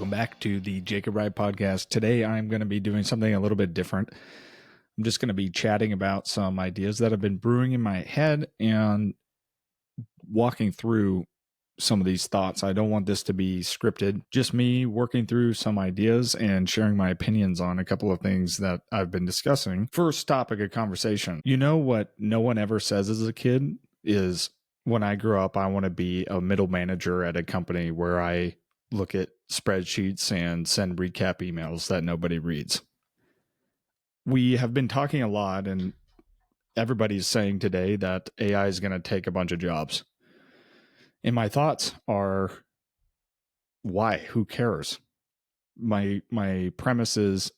Welcome back to the Jacob Wright podcast. Today, I'm going to be doing something a little bit different. I'm just going to be chatting about some ideas that have been brewing in my head and walking through some of these thoughts. I don't want this to be scripted, just me working through some ideas and sharing my opinions on a couple of things that I've been discussing. First topic of conversation. You know what no one ever says as a kid is, when I grow up, I want to be a middle manager at a company where I look at spreadsheets and send recap emails that nobody reads. We have been talking a lot, and everybody's saying today that AI is going to take a bunch of jobs. And my thoughts are, why? Who cares? My premise is,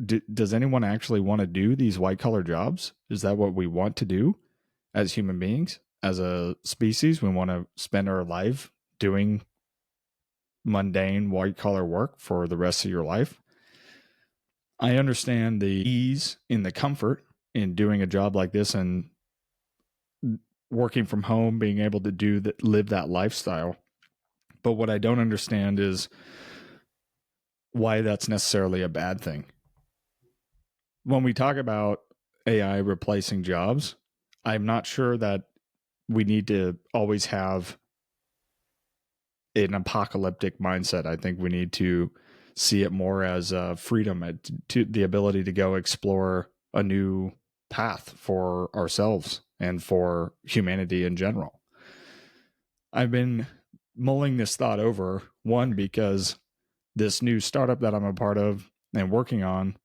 does anyone actually want to do these white-collar jobs? Is that what we want to do as human beings? As a species, we want to spend our life doing mundane white-collar work for the rest of your life. I understand the ease and the comfort in doing a job like this and working from home, being able to live that lifestyle. But what I don't understand is why that's necessarily a bad thing. When we talk about AI replacing jobs, I'm not sure that we need to always have an apocalyptic mindset. I think we need to see it more as freedom, to the ability to go explore a new path for ourselves and for humanity in general. I've been mulling this thought over, one, because this new startup that I'm a part of and working on,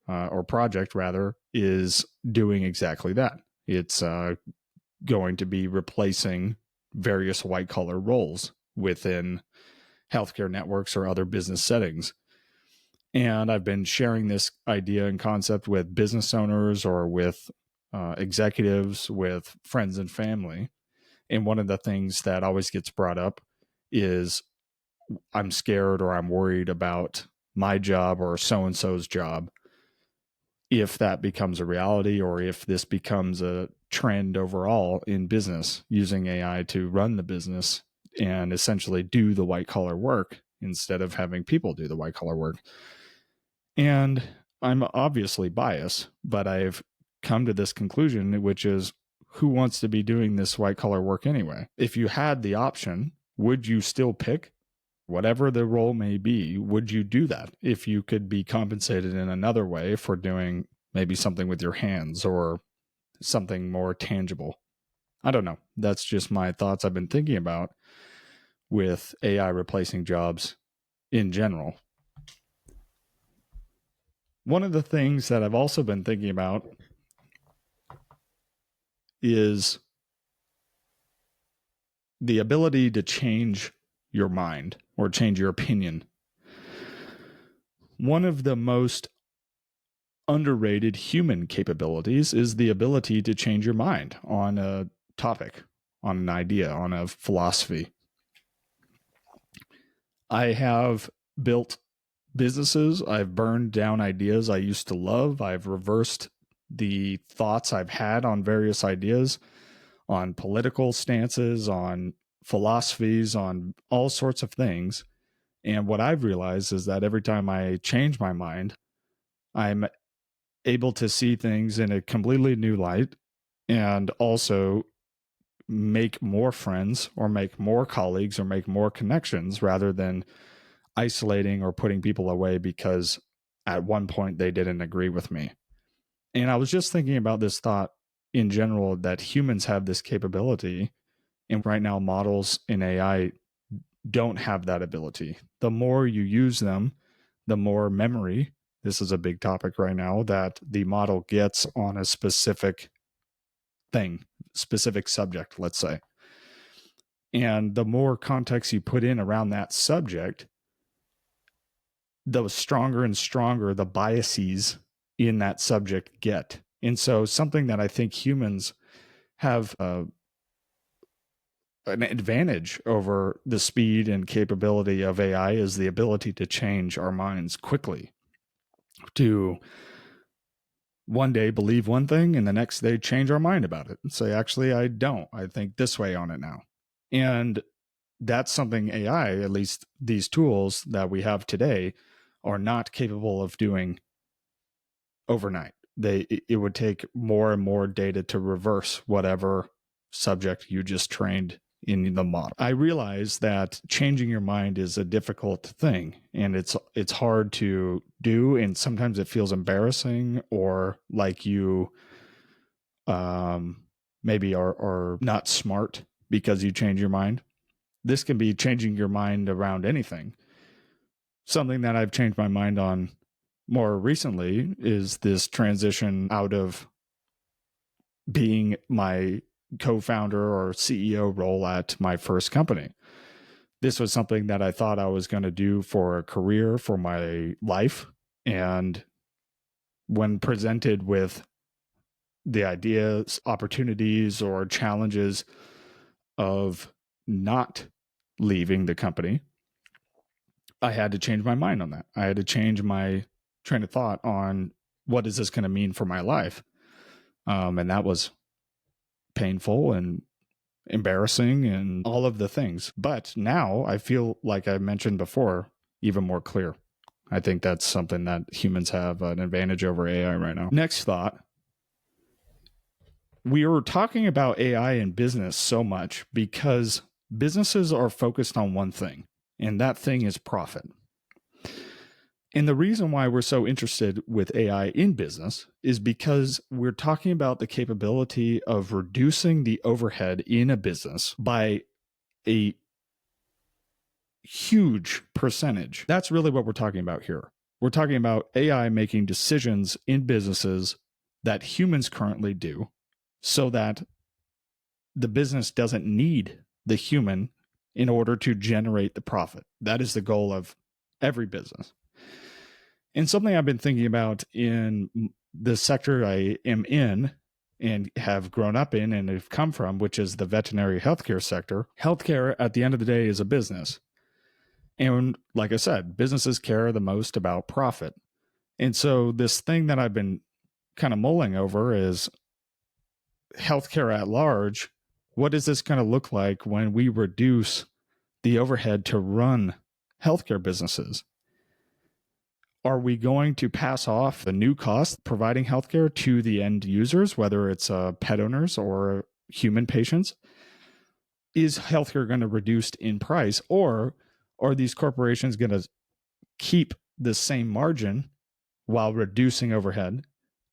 or project rather, is doing exactly that. It's going to be replacing various white-collar roles within healthcare networks or other business settings. And I've been sharing this idea and concept with business owners or with executives, with friends and family. And one of the things that always gets brought up is, I'm scared or I'm worried about my job or so-and-so's job. If that becomes a reality, or if this becomes a trend overall in business, using AI to run the business and essentially do the white collar work instead of having people do the white collar work. And I'm obviously biased, but I've come to this conclusion, which is, who wants to be doing this white collar work anyway? If you had the option, would you still pick whatever the role may be? Would you do that if you could be compensated in another way for doing maybe something with your hands or something more tangible? I don't know. That's just my thoughts I've been thinking about with AI replacing jobs in general. One of the things that I've also been thinking about is the ability to change your mind or change your opinion. One of the most underrated human capabilities is the ability to change your mind on a topic, on an idea, on a philosophy. I have built businesses. I've burned down ideas I used to love. I've reversed the thoughts I've had on various ideas, on political stances, on philosophies, on all sorts of things. And what I've realized is that every time I change my mind, I'm able to see things in a completely new light, and also make more friends or make more colleagues or make more connections, rather than isolating or putting people away because at one point they didn't agree with me. And I was just thinking about this thought in general, that humans have this capability, and right now models in AI don't have that ability. The more you use them, the more memory, this is a big topic right now, that the model gets on a specific thing, specific subject, let's say. And the more context you put in around that subject, the stronger and stronger the biases in that subject get. And so something that I think humans have an advantage over the speed and capability of AI is the ability to change our minds quickly, to one day believe one thing and the next day change our mind about it and say, actually, I don't. I think this way on it now. And that's something AI, at least these tools that we have today, are not capable of doing overnight. It would take more and more data to reverse whatever subject you just trained in the model. I realize that changing your mind is a difficult thing, and it's hard to do, and sometimes it feels embarrassing or like you maybe are not smart because you change your mind. This can be changing your mind around anything. Something that I've changed my mind on more recently is this transition out of being my co-founder or CEO role at my first company. This was something that I thought I was going to do for a career, for my life. And when presented with the ideas, opportunities, or challenges of not leaving the company, I had to change my mind on that. I had to change my train of thought on what is this going to mean for my life. And that was painful and embarrassing and all of the things. But now I feel, like I mentioned before, even more clear. I think that's something that humans have an advantage over AI right now. Next thought. We were talking about AI in business so much because businesses are focused on one thing, and that thing is profit. And the reason why we're so interested with AI in business is because we're talking about the capability of reducing the overhead in a business by a huge percentage. That's really what we're talking about here. We're talking about AI making decisions in businesses that humans currently do so that the business doesn't need the human in order to generate the profit. That is the goal of every business. And something I've been thinking about in the sector I am in and have grown up in and have come from, which is the veterinary healthcare sector. Healthcare, at the end of the day, is a business. And like I said, businesses care the most about profit. And so this thing that I've been kind of mulling over is healthcare at large. What is this going to look like when we reduce the overhead to run healthcare businesses? Are we going to pass off the new cost providing healthcare to the end users, whether it's pet owners or human patients? Is healthcare going to reduce in price, or are these corporations going to keep the same margin while reducing overhead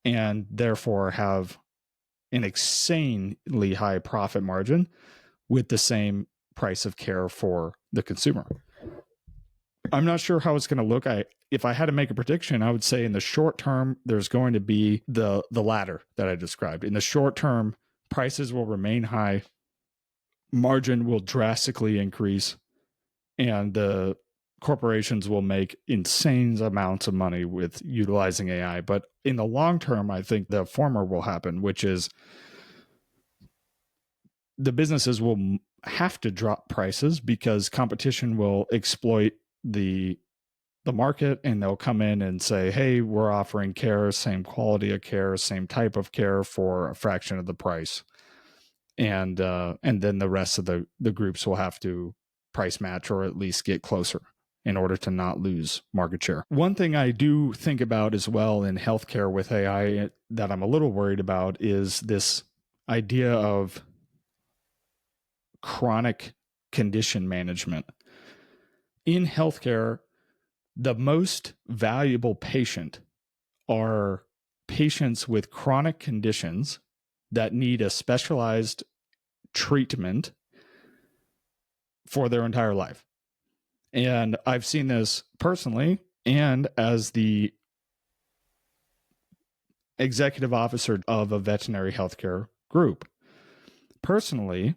and therefore have an insanely high profit margin with the same price of care for the consumer? I'm not sure how it's going to look. If I had to make a prediction, I would say in the short term, there's going to be the latter that I described. In the short term, prices will remain high, margin will drastically increase, and the corporations will make insane amounts of money with utilizing AI. But in the long term, I think the former will happen, which is the businesses will have to drop prices because competition will exploit the market, and they'll come in and say, hey, we're offering care, same quality of care, same type of care for a fraction of the price. And then the rest of the groups will have to price match or at least get closer in order to not lose market share. One thing I do think about as well in healthcare with AI that I'm a little worried about is this idea of chronic condition management. In healthcare, the most valuable patient are patients with chronic conditions that need a specialized treatment for their entire life. And I've seen this personally, and as the executive officer of a veterinary healthcare group. Personally,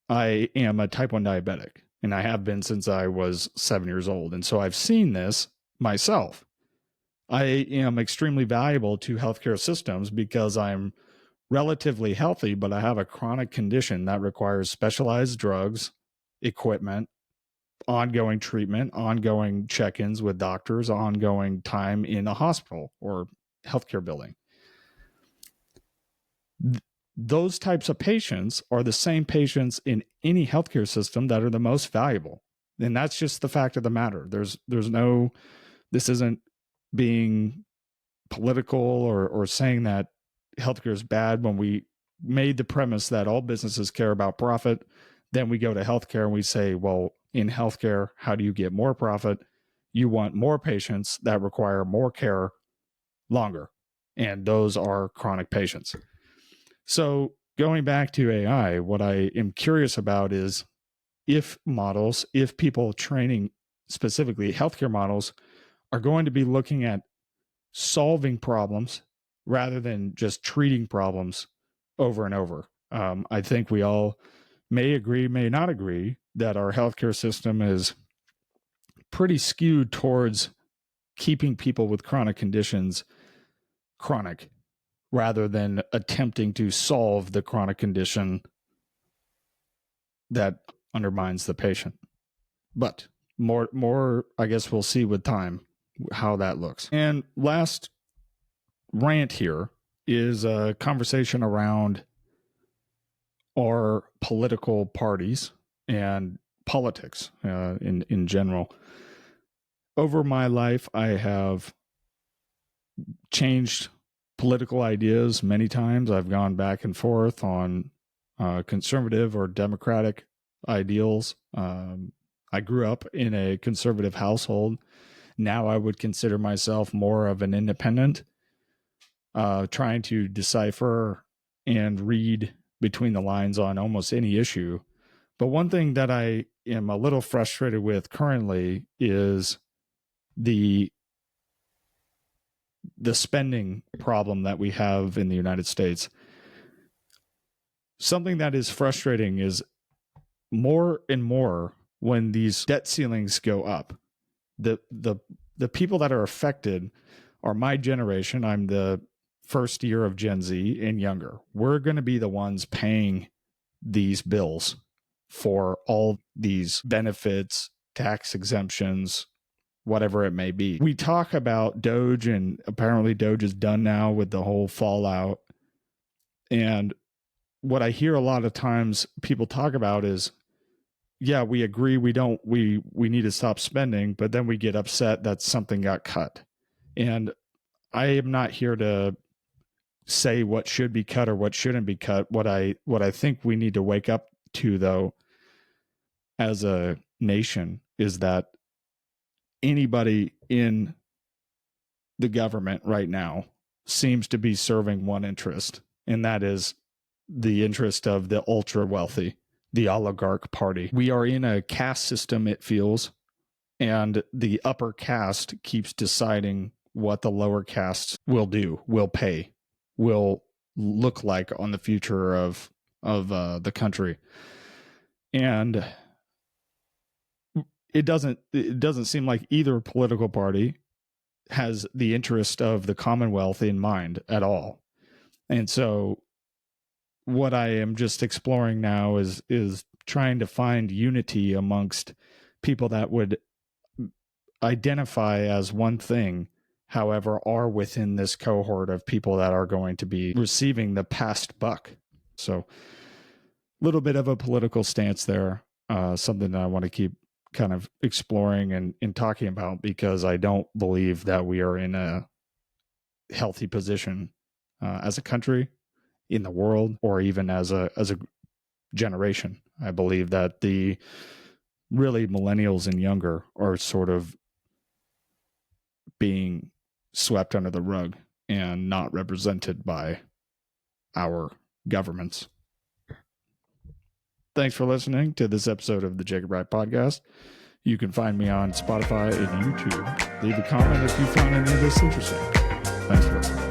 I am a type 1 diabetic, and I have been since I was 7 years old. And so I've seen this myself. I am extremely valuable to healthcare systems because I'm relatively healthy, but I have a chronic condition that requires specialized drugs, equipment, ongoing treatment, ongoing check-ins with doctors, ongoing time in a hospital or healthcare building. those types of patients are the same patients in any healthcare system that are the most valuable. And that's just the fact of the matter. There's no, this isn't being political or saying that healthcare is bad. When we made the premise that all businesses care about profit, then we go to healthcare and we say, well, in healthcare, how do you get more profit? You want more patients that require more care longer. And those are chronic patients. So going back to AI, what I am curious about is if people training specifically healthcare models are going to be looking at solving problems rather than just treating problems over and over. I think we all may agree, may not agree, that our healthcare system is pretty skewed towards keeping people with chronic conditions chronic rather than attempting to solve the chronic condition that undermines the patient. But more, I guess we'll see with time how that looks. And last rant here is a conversation around our political parties and politics in general. Over my life, I have changed political ideas many times. I've gone back and forth on conservative or democratic ideals. I grew up in a conservative household. Now I would consider myself more of an independent, trying to decipher and read between the lines on almost any issue. But one thing that I am a little frustrated with currently is the spending problem that we have in the United States. Something that is frustrating is more and more when these debt ceilings go up, the people that are affected are my generation. I'm the first year of Gen Z and younger. We're going to be the ones paying these bills for all these benefits, tax exemptions, whatever it may be. We talk about Doge, and apparently Doge is done now with the whole fallout. And what I hear a lot of times people talk about is, yeah, we agree we need to stop spending, but then we get upset that something got cut. And I am not here to say what should be cut or what shouldn't be cut. What I think we need to wake up to, though, as a nation, is that anybody in the government right now seems to be serving one interest, and that is the interest of the ultra wealthy, the oligarch party. We are in a caste system, it feels, and the upper caste keeps deciding what the lower castes will do, will pay, will look like on the future of the country. And it doesn't seem like either political party has the interest of the Commonwealth in mind at all. And so what I am just exploring now is trying to find unity amongst people that would identify as one thing, however, are within this cohort of people that are going to be receiving the past buck. So a little bit of a political stance there, something that I want to keep kind of exploring and talking about, because I don't believe that we are in a healthy position as a country, in the world, or even as a generation. I believe that the really millennials and younger are sort of being swept under the rug and not represented by our governments. Thanks for listening to this episode of the Jacob Wright Podcast. You can find me on Spotify and YouTube. Leave a comment if you found any of this interesting. Thanks for listening.